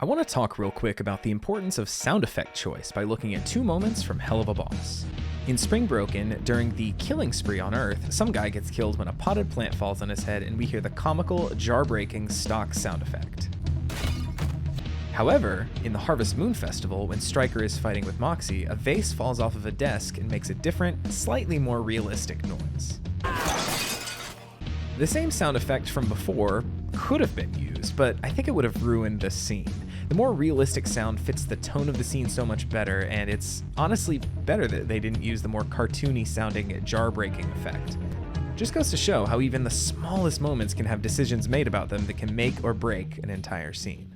I want to talk real quick about the importance of sound effect choice by looking at two moments from Hell of a Boss. In Spring Broken, during the killing spree on Earth, some guy gets killed when a potted plant falls on his head and we hear the comical, jar-breaking stock sound effect. However, in the Harvest Moon Festival, when Stryker is fighting with Moxie, a vase falls off of a desk and makes a different, slightly more realistic noise. The same sound effect from before could have been used, but I think it would have ruined the scene. The more realistic sound fits the tone of the scene so much better, and it's honestly better that they didn't use the more cartoony sounding jar-breaking effect. Just goes to show how even the smallest moments can have decisions made about them that can make or break an entire scene.